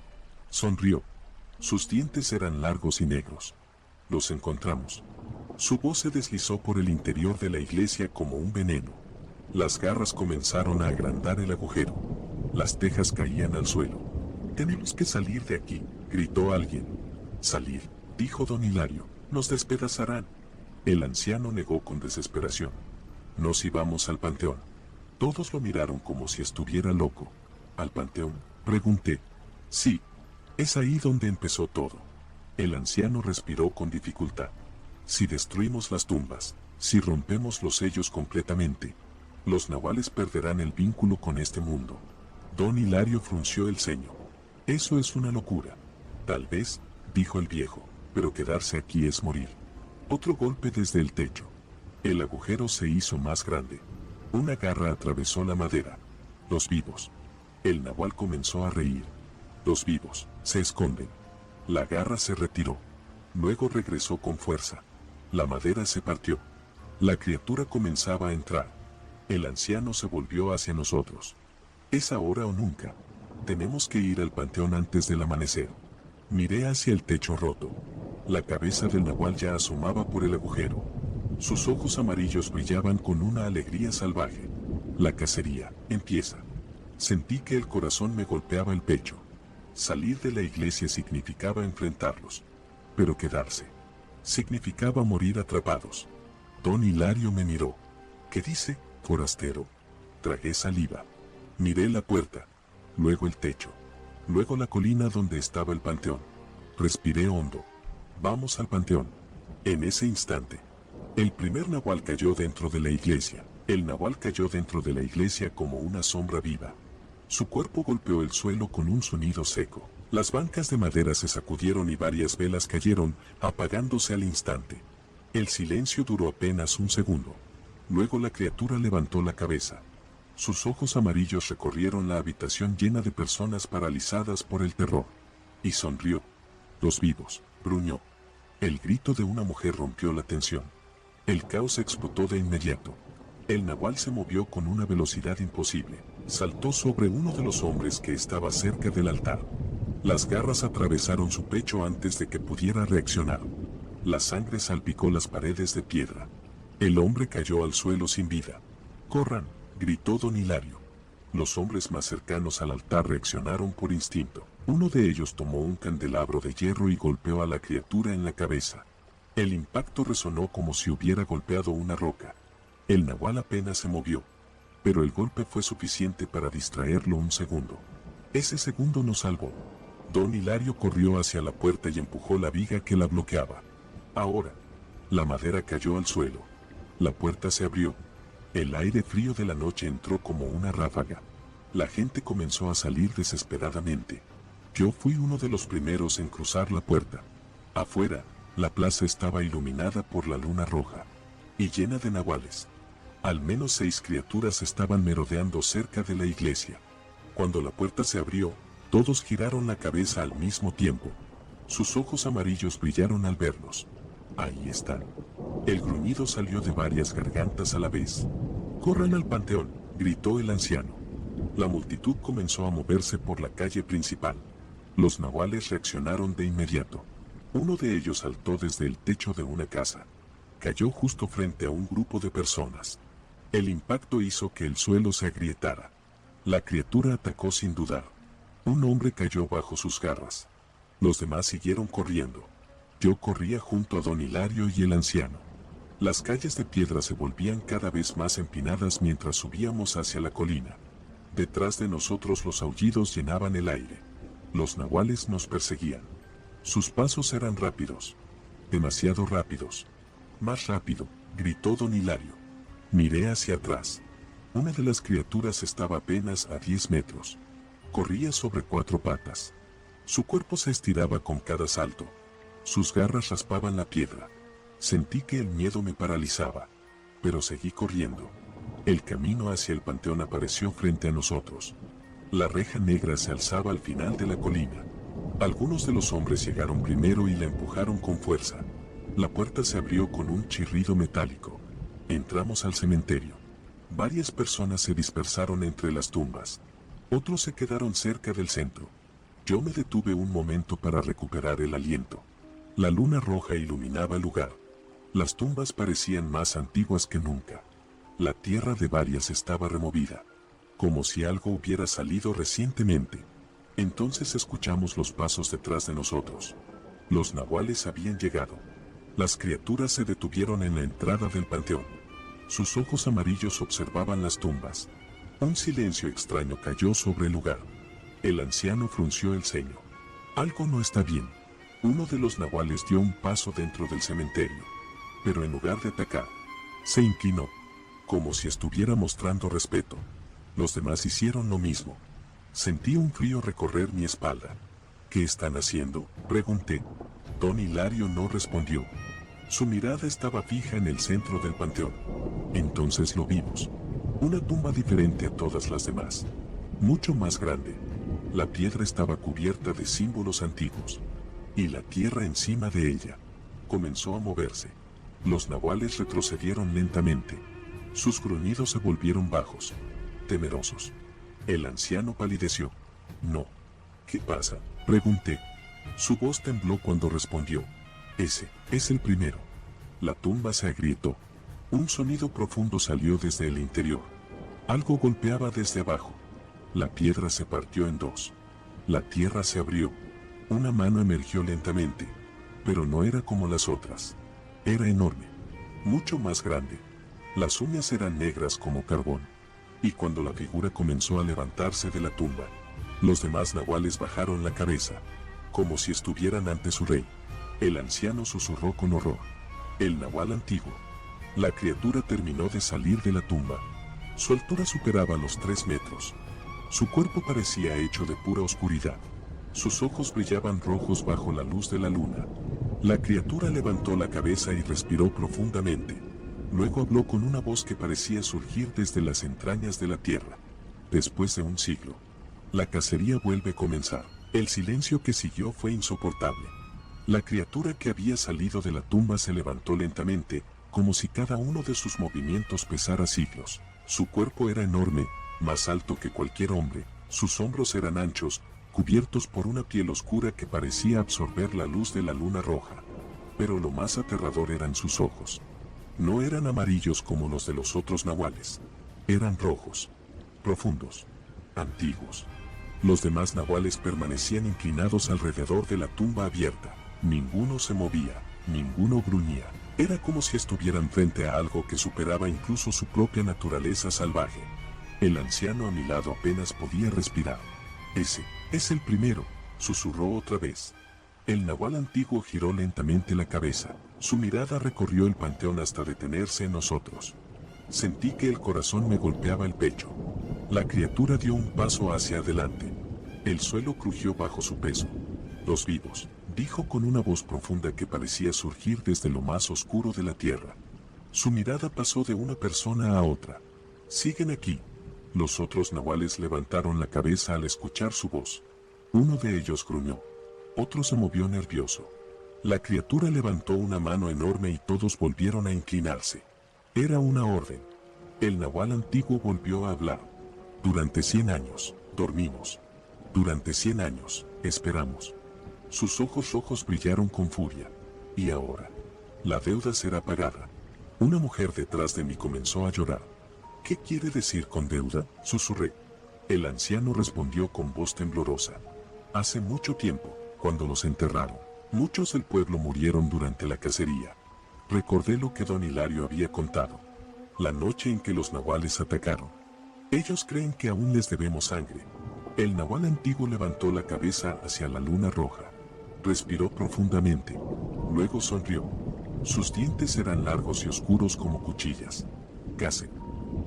Sonrió. Sus dientes eran largos y negros. Los encontramos. Su voz se deslizó por el interior de la iglesia como un veneno. Las garras comenzaron a agrandar el agujero. Las tejas caían al suelo. «Tenemos que salir de aquí», gritó alguien. «Salir», dijo don Hilario, «nos despedazarán». El anciano negó con desesperación. «Nos íbamos al panteón». Todos lo miraron como si estuviera loco. «¿Al panteón?», pregunté. «Sí, es ahí donde empezó todo». El anciano respiró con dificultad. «Si destruimos las tumbas, si rompemos los sellos completamente, los nahuales perderán el vínculo con este mundo». Don Hilario frunció el ceño. «Eso es una locura». «Tal vez», dijo el viejo, «pero quedarse aquí es morir». Otro golpe desde el techo. El agujero se hizo más grande. Una garra atravesó la madera. «Los vivos». El nahual comenzó a reír. «Los vivos, se esconden». La garra se retiró. Luego regresó con fuerza. La madera se partió. La criatura comenzaba a entrar. El anciano se volvió hacia nosotros. «Es ahora o nunca. Tenemos que ir al panteón antes del amanecer». Miré hacia el techo roto. La cabeza del nahual ya asomaba por el agujero. Sus ojos amarillos brillaban con una alegría salvaje. «La cacería empieza». Sentí que el corazón me golpeaba el pecho. Salir de la iglesia significaba enfrentarlos. Pero quedarse significaba morir atrapados. Don Hilario me miró. «¿Qué dice, forastero?». Tragué saliva. Miré la puerta, luego el techo, luego la colina donde estaba el panteón. Respiré hondo. «Vamos al panteón». En ese instante, el primer nahual cayó dentro de la iglesia. El nahual cayó dentro de la iglesia como una sombra viva. Su cuerpo golpeó el suelo con un sonido seco. Las bancas de madera se sacudieron y varias velas cayeron, apagándose al instante. El silencio duró apenas un segundo. Luego la criatura levantó la cabeza. Sus ojos amarillos recorrieron la habitación llena de personas paralizadas por el terror. Y sonrió. «Los vivos», gruñó. El grito de una mujer rompió la tensión. El caos explotó de inmediato. El nahual se movió con una velocidad imposible. Saltó sobre uno de los hombres que estaba cerca del altar. Las garras atravesaron su pecho antes de que pudiera reaccionar. La sangre salpicó las paredes de piedra. El hombre cayó al suelo sin vida. «¡Corran!», gritó don Hilario. Los hombres más cercanos al altar reaccionaron por instinto. Uno de ellos tomó un candelabro de hierro y golpeó a la criatura en la cabeza. El impacto resonó como si hubiera golpeado una roca. El nahual apenas se movió, pero el golpe fue suficiente para distraerlo un segundo. Ese segundo nos salvó. Don Hilario corrió hacia la puerta y empujó la viga que la bloqueaba. Ahora, la madera cayó al suelo. La puerta se abrió. El aire frío de la noche entró como una ráfaga. La gente comenzó a salir desesperadamente. Yo fui uno de los primeros en cruzar la puerta. Afuera, la plaza estaba iluminada por la luna roja y llena de nahuales. Al menos 6 criaturas estaban merodeando cerca de la iglesia. Cuando la puerta se abrió, todos giraron la cabeza al mismo tiempo. Sus ojos amarillos brillaron al vernos. «Ahí están». El gruñido salió de varias gargantas a la vez. «¡Corran al panteón!», gritó el anciano. La multitud comenzó a moverse por la calle principal. Los nahuales reaccionaron de inmediato. Uno de ellos saltó desde el techo de una casa. Cayó justo frente a un grupo de personas. El impacto hizo que el suelo se agrietara. La criatura atacó sin dudar. Un hombre cayó bajo sus garras. Los demás siguieron corriendo. Yo corría junto a don Hilario y el anciano. Las calles de piedra se volvían cada vez más empinadas mientras subíamos hacia la colina. Detrás de nosotros los aullidos llenaban el aire. Los nahuales nos perseguían. Sus pasos eran rápidos. Demasiado rápidos. «Más rápido», gritó don Hilario. Miré hacia atrás. Una de las criaturas estaba apenas a 10 metros. Corría sobre 4 patas. Su cuerpo se estiraba con cada salto. Sus garras raspaban la piedra. Sentí que el miedo me paralizaba, pero seguí corriendo. El camino hacia el panteón apareció frente a nosotros. La reja negra se alzaba al final de la colina. Algunos de los hombres llegaron primero y la empujaron con fuerza. La puerta se abrió con un chirrido metálico. Entramos al cementerio. Varias personas se dispersaron entre las tumbas. Otros se quedaron cerca del centro. Yo me detuve un momento para recuperar el aliento. La luna roja iluminaba el lugar. Las tumbas parecían más antiguas que nunca. La tierra de varias estaba removida, como si algo hubiera salido recientemente. Entonces escuchamos los pasos detrás de nosotros. Los nahuales habían llegado. Las criaturas se detuvieron en la entrada del panteón. Sus ojos amarillos observaban las tumbas. Un silencio extraño cayó sobre el lugar. El anciano frunció el ceño. Algo no está bien. Uno de los nahuales dio un paso dentro del cementerio, pero en lugar de atacar, se inclinó, como si estuviera mostrando respeto. Los demás hicieron lo mismo. Sentí un frío recorrer mi espalda. ¿Qué están haciendo?, pregunté. Don Hilario no respondió. Su mirada estaba fija en el centro del panteón. Entonces lo vimos. Una tumba diferente a todas las demás. Mucho más grande. La piedra estaba cubierta de símbolos antiguos. Y la tierra encima de ella comenzó a moverse. Los nahuales retrocedieron lentamente. Sus gruñidos se volvieron bajos, temerosos. El anciano palideció. No. ¿Qué pasa?, pregunté. Su voz tembló cuando respondió. Ese es el primero. La tumba se agrietó. Un sonido profundo salió desde el interior. Algo golpeaba desde abajo. La piedra se partió en dos. La tierra se abrió. Una mano emergió lentamente, pero no era como las otras. Era enorme, mucho más grande. Las uñas eran negras como carbón. Y cuando la figura comenzó a levantarse de la tumba, los demás nahuales bajaron la cabeza, como si estuvieran ante su rey. El anciano susurró con horror. El nahual antiguo. La criatura terminó de salir de la tumba. Su altura superaba los 3 metros. Su cuerpo parecía hecho de pura oscuridad. Sus ojos brillaban rojos bajo la luz de la luna. La criatura levantó la cabeza y respiró profundamente. Luego habló con una voz que parecía surgir desde las entrañas de la tierra. Después de un siglo, la cacería vuelve a comenzar. El silencio que siguió fue insoportable. La criatura que había salido de la tumba se levantó lentamente, como si cada uno de sus movimientos pesara siglos. Su cuerpo era enorme, más alto que cualquier hombre. Sus hombros eran anchos, cubiertos por una piel oscura que parecía absorber la luz de la luna roja. Pero lo más aterrador eran sus ojos. No eran amarillos como los de los otros nahuales. Eran rojos, profundos, antiguos. Los demás nahuales permanecían inclinados alrededor de la tumba abierta. Ninguno se movía, ninguno gruñía. Era como si estuvieran frente a algo que superaba incluso su propia naturaleza salvaje. El anciano a mi lado apenas podía respirar. Ese es el primero, susurró otra vez. El nahual antiguo giró lentamente la cabeza. Su mirada recorrió el panteón hasta detenerse en nosotros. Sentí que el corazón me golpeaba el pecho. La criatura dio un paso hacia adelante. El suelo crujió bajo su peso. Los vivos, dijo con una voz profunda que parecía surgir desde lo más oscuro de la tierra. Su mirada pasó de una persona a otra. Siguen aquí. Los otros nahuales levantaron la cabeza al escuchar su voz. Uno de ellos gruñó. Otro se movió nervioso. La criatura levantó una mano enorme y todos volvieron a inclinarse. Era una orden. El nahual antiguo volvió a hablar. Durante 100 años, dormimos. Durante 100 años, esperamos. Sus ojos rojos brillaron con furia. Y ahora, la deuda será pagada. Una mujer detrás de mí comenzó a llorar. ¿Qué quiere decir con deuda?, susurré. El anciano respondió con voz temblorosa. Hace mucho tiempo, cuando los enterraron, muchos del pueblo murieron durante la cacería. Recordé lo que don Hilario había contado. La noche en que los nahuales atacaron. Ellos creen que aún les debemos sangre. El nahual antiguo levantó la cabeza hacia la luna roja. Respiró profundamente. Luego sonrió. Sus dientes eran largos y oscuros como cuchillas. Casen.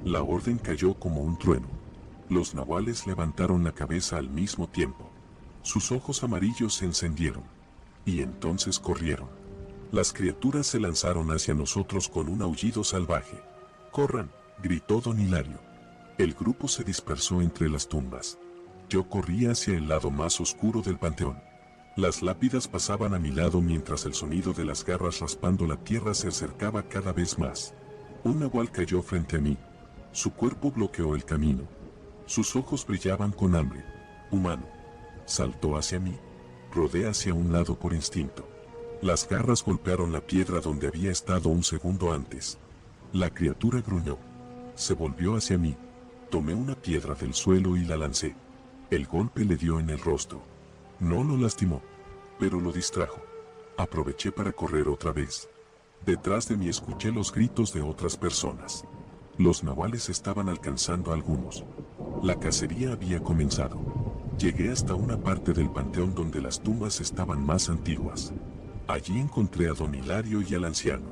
La orden cayó como un trueno. Los nahuales levantaron la cabeza al mismo tiempo. Sus ojos amarillos se encendieron. Y entonces corrieron. Las criaturas se lanzaron hacia nosotros con un aullido salvaje. ¡Corran!, gritó don Hilario. El grupo se dispersó entre las tumbas. Yo corría hacia el lado más oscuro del panteón. Las lápidas pasaban a mi lado mientras el sonido de las garras raspando la tierra se acercaba cada vez más. Un nahual cayó frente a mí. Su cuerpo bloqueó el camino. Sus ojos brillaban con hambre. Humano. Saltó hacia mí. Rodé hacia un lado por instinto. Las garras golpearon la piedra donde había estado un segundo antes. La criatura gruñó. Se volvió hacia mí. Tomé una piedra del suelo y la lancé. El golpe le dio en el rostro. No lo lastimó, pero lo distrajo. Aproveché para correr otra vez. Detrás de mí escuché los gritos de otras personas. Los nahuales estaban alcanzando a algunos. La cacería había comenzado. Llegué hasta una parte del panteón donde las tumbas estaban más antiguas. Allí encontré a don Hilario y al anciano.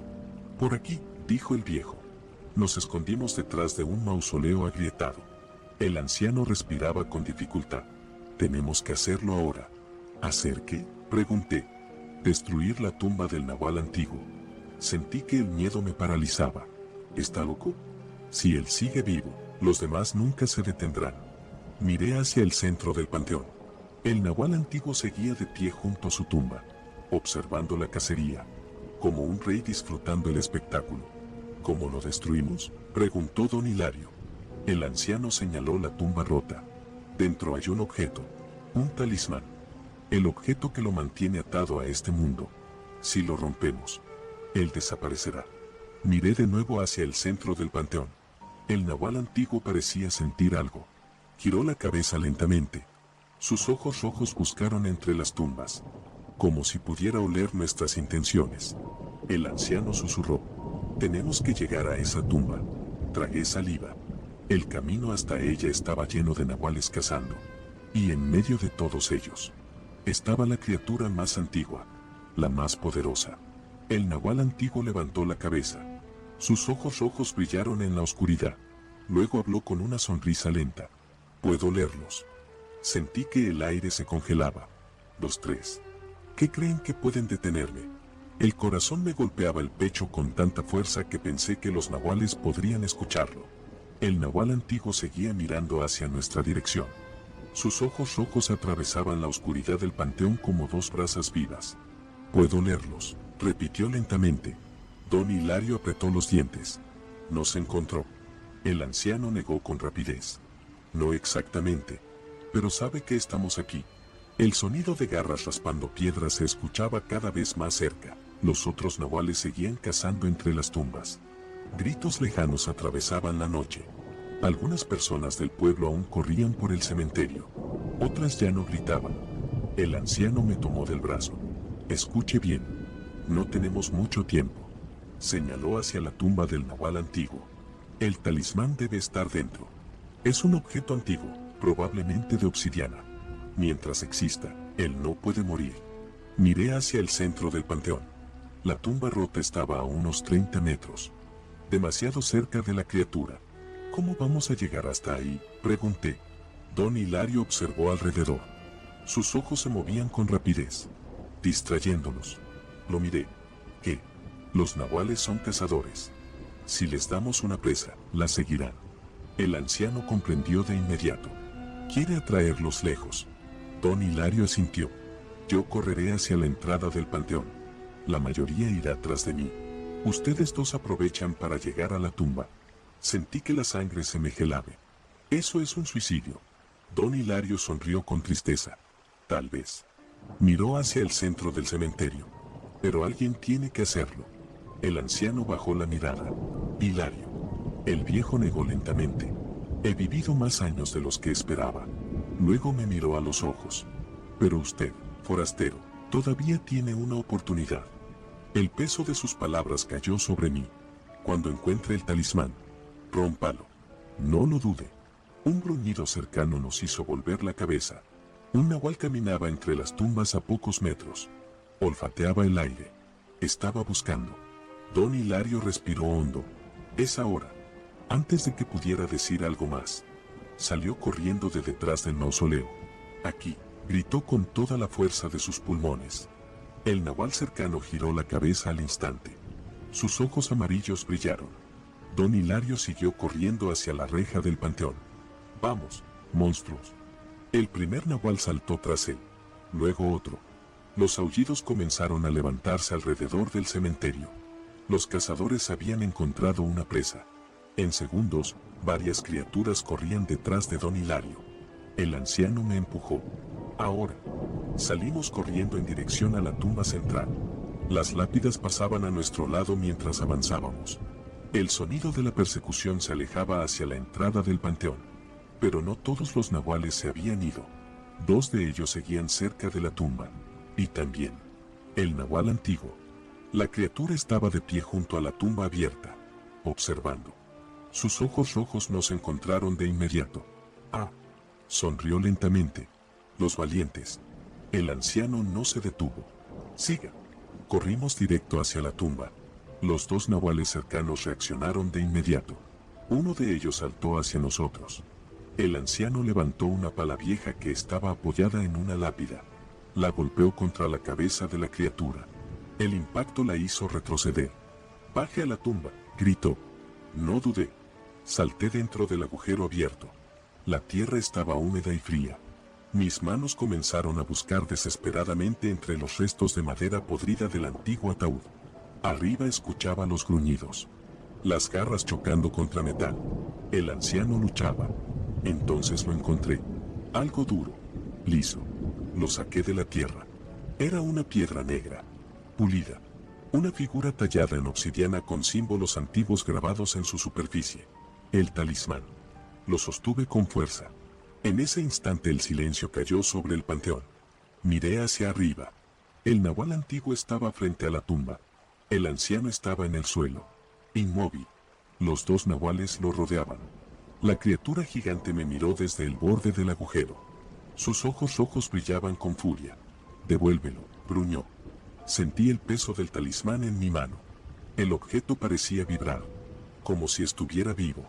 Por aquí, dijo el viejo. Nos escondimos detrás de un mausoleo agrietado. El anciano respiraba con dificultad. Tenemos que hacerlo ahora. ¿Hacer qué?, pregunté. Destruir la tumba del nahual antiguo. Sentí que el miedo me paralizaba. ¿Está loco? Si él sigue vivo, los demás nunca se detendrán. Miré hacia el centro del panteón. El nahual antiguo seguía de pie junto a su tumba, observando la cacería, como un rey disfrutando el espectáculo. ¿Cómo lo destruimos?, preguntó don Hilario. El anciano señaló la tumba rota. Dentro hay un objeto, un talismán. El objeto que lo mantiene atado a este mundo. Si lo rompemos, él desaparecerá. Miré de nuevo hacia el centro del panteón. El nahual antiguo parecía sentir algo. Giró la cabeza lentamente. Sus ojos rojos buscaron entre las tumbas, como si pudiera oler nuestras intenciones. El anciano susurró. Tenemos que llegar a esa tumba. Tragué saliva. El camino hasta ella estaba lleno de nahuales cazando. Y en medio de todos ellos, estaba la criatura más antigua, la más poderosa. El nahual antiguo levantó la cabeza. Sus ojos rojos brillaron en la oscuridad. Luego habló con una sonrisa lenta. Puedo leerlos. Sentí que el aire se congelaba. Los tres. ¿Qué creen que pueden detenerme? El corazón me golpeaba el pecho con tanta fuerza que pensé que los nahuales podrían escucharlo. El nahual antiguo seguía mirando hacia nuestra dirección. Sus ojos rojos atravesaban la oscuridad del panteón como dos brasas vivas. Puedo leerlos, repitió lentamente. Don Hilario apretó los dientes. No se encontró. El anciano negó con rapidez. No exactamente, pero sabe que estamos aquí. El sonido de garras raspando piedras se escuchaba cada vez más cerca. Los otros nahuales seguían cazando entre las tumbas. Gritos lejanos atravesaban la noche. Algunas personas del pueblo aún corrían por el cementerio. Otras ya no gritaban. El anciano me tomó del brazo. Escuche bien. No tenemos mucho tiempo. Señaló hacia la tumba del nahual antiguo. El talismán debe estar dentro. Es un objeto antiguo, probablemente de obsidiana. Mientras exista, él no puede morir. Miré hacia el centro del panteón. La tumba rota estaba a unos 30 metros. Demasiado cerca de la criatura. ¿Cómo vamos a llegar hasta ahí?, pregunté. Don Hilario observó alrededor. Sus ojos se movían con rapidez, distrayéndonos. Lo miré. ¿Qué? Los nahuales son cazadores. Si les damos una presa, la seguirán. El anciano comprendió de inmediato. Quiere atraerlos lejos. Don Hilario asintió. Yo correré hacia la entrada del panteón. La mayoría irá tras de mí. Ustedes dos aprovechan para llegar a la tumba. Sentí que la sangre se me gelaba. Eso es un suicidio. Don Hilario sonrió con tristeza. Tal vez. Miró hacia el centro del cementerio. Pero alguien tiene que hacerlo. El anciano bajó la mirada. Hilario. El viejo negó lentamente. He vivido más años de los que esperaba. Luego me miró a los ojos. Pero usted, forastero, todavía tiene una oportunidad. El peso de sus palabras cayó sobre mí. Cuando encuentre el talismán, rómpalo. No lo dude. Un gruñido cercano nos hizo volver la cabeza. Un nahual caminaba entre las tumbas a pocos metros. Olfateaba el aire. Estaba buscando. Don Hilario respiró hondo. Es ahora. Antes de que pudiera decir algo más, salió corriendo de detrás del mausoleo. Aquí, gritó con toda la fuerza de sus pulmones. El nahual cercano giró la cabeza al instante. Sus ojos amarillos brillaron. Don Hilario siguió corriendo hacia la reja del panteón. Vamos, monstruos. El primer nahual saltó tras él. Luego otro. Los aullidos comenzaron a levantarse alrededor del cementerio. Los cazadores habían encontrado una presa. En segundos, varias criaturas corrían detrás de don Hilario. El anciano me empujó. Ahora. Salimos corriendo en dirección a la tumba central. Las lápidas pasaban a nuestro lado mientras avanzábamos. El sonido de la persecución se alejaba hacia la entrada del panteón. Pero no todos los nahuales se habían ido. 2 de ellos seguían cerca de la tumba. Y también el nahual antiguo. La criatura estaba de pie junto a la tumba abierta, observando. Sus ojos rojos nos encontraron de inmediato. Ah, sonrió lentamente. Los valientes. El anciano no se detuvo. Siga. Corrimos directo hacia la tumba. Los 2 nahuales cercanos reaccionaron de inmediato. Uno de ellos saltó hacia nosotros. El anciano levantó una pala vieja que estaba apoyada en una lápida. La golpeó contra la cabeza de la criatura. El impacto la hizo retroceder. «Baje a la tumba», gritó. No dudé. Salté dentro del agujero abierto. La tierra estaba húmeda y fría. Mis manos comenzaron a buscar desesperadamente entre los restos de madera podrida del antiguo ataúd. Arriba escuchaba los gruñidos. Las garras chocando contra metal. El anciano luchaba. Entonces lo encontré. Algo duro. Liso. Lo saqué de la tierra. Era una piedra negra. Pulida. Una figura tallada en obsidiana con símbolos antiguos grabados en su superficie. El talismán. Lo sostuve con fuerza. En ese instante el silencio cayó sobre el panteón. Miré hacia arriba. El nahual antiguo estaba frente a la tumba. El anciano estaba en el suelo, inmóvil. Los 2 nahuales lo rodeaban. La criatura gigante me miró desde el borde del agujero. Sus ojos rojos brillaban con furia. «Devuélvelo», gruñó. Sentí el peso del talismán en mi mano. El objeto parecía vibrar, como si estuviera vivo.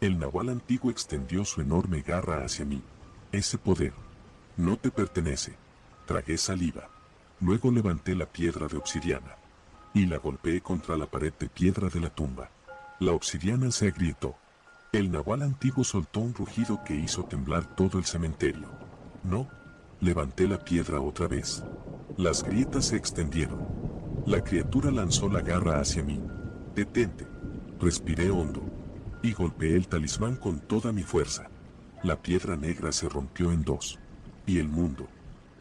El nahual antiguo extendió su enorme garra hacia mí. «Ese poder no te pertenece». Tragué saliva. Luego levanté la piedra de obsidiana y la golpeé contra la pared de piedra de la tumba. La obsidiana se agrietó. El nahual antiguo soltó un rugido que hizo temblar todo el cementerio. No. Levanté la piedra otra vez. Las grietas se extendieron. La criatura lanzó la garra hacia mí. «Detente». Respiré hondo y golpeé el talismán con toda mi fuerza. La piedra negra se rompió en 2. Y el mundo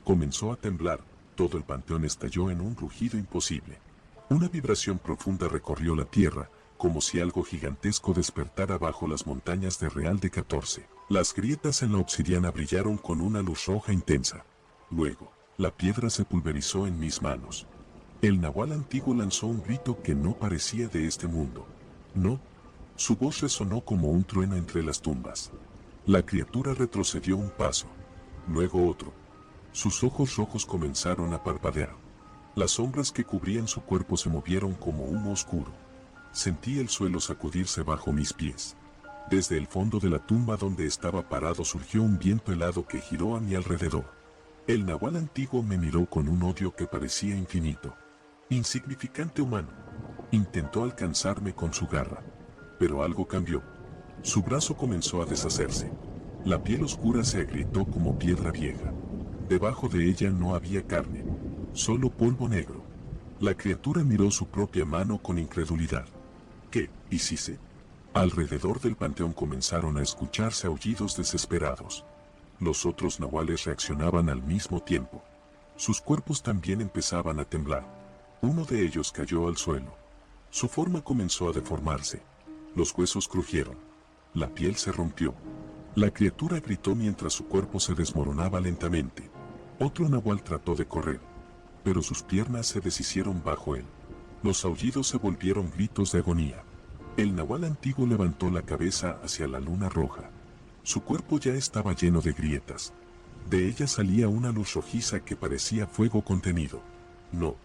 comenzó a temblar. Todo el panteón estalló en un rugido imposible. Una vibración profunda recorrió la tierra, como si algo gigantesco despertara bajo las montañas de Real de 14. Las grietas en la obsidiana brillaron con una luz roja intensa. Luego, la piedra se pulverizó en mis manos. El nahual antiguo lanzó un grito que no parecía de este mundo. No. Su voz resonó como un trueno entre las tumbas. La criatura retrocedió un paso. Luego otro. Sus ojos rojos comenzaron a parpadear. Las sombras que cubrían su cuerpo se movieron como humo oscuro. Sentí el suelo sacudirse bajo mis pies. Desde el fondo de la tumba donde estaba parado surgió un viento helado que giró a mi alrededor. El nahual antiguo me miró con un odio que parecía infinito. «Insignificante humano». Intentó alcanzarme con su garra. Pero algo cambió. Su brazo comenzó a deshacerse. La piel oscura se agrietó como piedra vieja. Debajo de ella no había carne, solo polvo negro. La criatura miró su propia mano con incredulidad. «¿Qué hiciste?». Alrededor del panteón comenzaron a escucharse aullidos desesperados. Los otros nahuales reaccionaban al mismo tiempo. Sus cuerpos también empezaban a temblar. Uno de ellos cayó al suelo. Su forma comenzó a deformarse. Los huesos crujieron. La piel se rompió. La criatura gritó mientras su cuerpo se desmoronaba lentamente. Otro nahual trató de correr, pero sus piernas se deshicieron bajo él. Los aullidos se volvieron gritos de agonía. El nahual antiguo levantó la cabeza hacia la luna roja. Su cuerpo ya estaba lleno de grietas. De ella salía una luz rojiza que parecía fuego contenido. «No.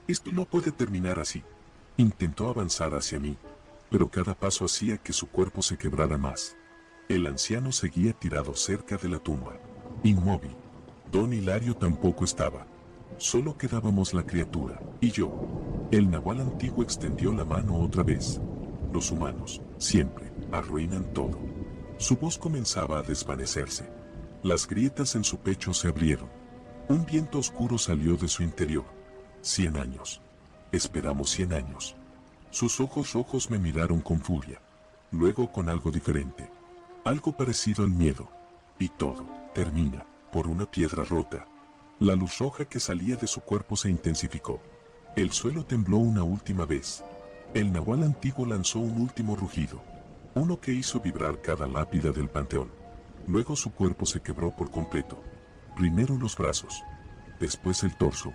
Esto no puede terminar así». Intentó avanzar hacia mí, pero cada paso hacía que su cuerpo se quebrara más. El anciano seguía tirado cerca de la tumba, inmóvil. Don Hilario tampoco estaba. Solo quedábamos la criatura y yo. El nahual antiguo extendió la mano otra vez. «Los humanos, siempre, arruinan todo». Su voz comenzaba a desvanecerse. Las grietas en su pecho se abrieron. Un viento oscuro salió de su interior. 100 años. Esperamos 100 años. Sus ojos rojos me miraron con furia. luego con algo diferente, algo parecido al miedo, y todo termina por una piedra rota. La luz roja que salía de su cuerpo se intensificó. El suelo tembló una última vez. El nahual antiguo lanzó un último rugido, uno que hizo vibrar cada lápida del panteón. Luego su cuerpo se quebró por completo. Primero los brazos, después el torso,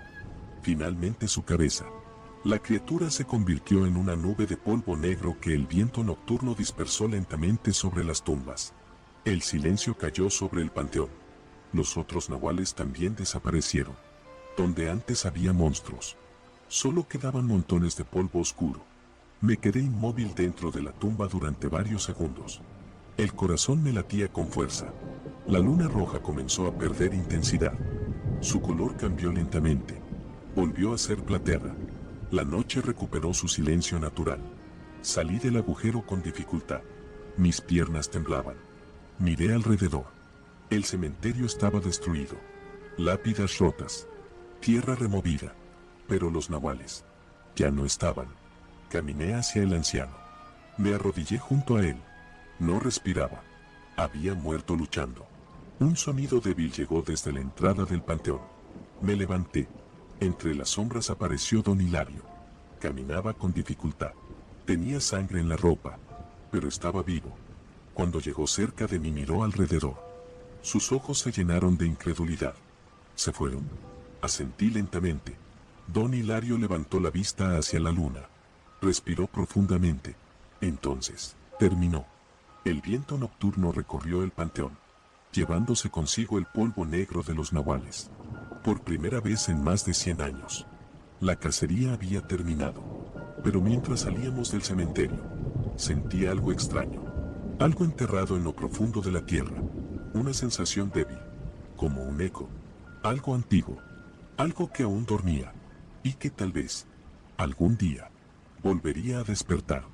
finalmente su cabeza. La criatura se convirtió en una nube de polvo negro que el viento nocturno dispersó lentamente sobre las tumbas. El silencio cayó sobre el panteón. Los otros nahuales también desaparecieron. Donde antes había monstruos, solo quedaban montones de polvo oscuro. Me quedé inmóvil dentro de la tumba durante varios segundos. El corazón me latía con fuerza. La luna roja comenzó a perder intensidad. Su color cambió lentamente. Volvió a ser plateada. La noche recuperó su silencio natural. Salí del agujero con dificultad. Mis piernas temblaban. Miré alrededor. El cementerio estaba destruido. Lápidas rotas. Tierra removida. Pero los nahuales ya no estaban. Caminé hacia el anciano. Me arrodillé junto a él. No respiraba. Había muerto luchando. Un sonido débil llegó desde la entrada del panteón. Me levanté. Entre las sombras apareció don Hilario. Caminaba con dificultad. Tenía sangre en la ropa, pero estaba vivo. Cuando llegó cerca de mí miró alrededor. Sus ojos se llenaron de incredulidad. ¿Se fueron? Asentí lentamente. Don Hilario levantó la vista hacia la luna. Respiró profundamente. Entonces, terminó. El viento nocturno recorrió el panteón, llevándose consigo el polvo negro de los nahuales. Por primera vez en más de 100 años. La cacería había terminado. Pero mientras salíamos del cementerio, sentí algo extraño. Algo enterrado en lo profundo de la tierra. Una sensación débil, como un eco. Algo antiguo. Algo que aún dormía. Y que tal vez, algún día, volvería a despertar.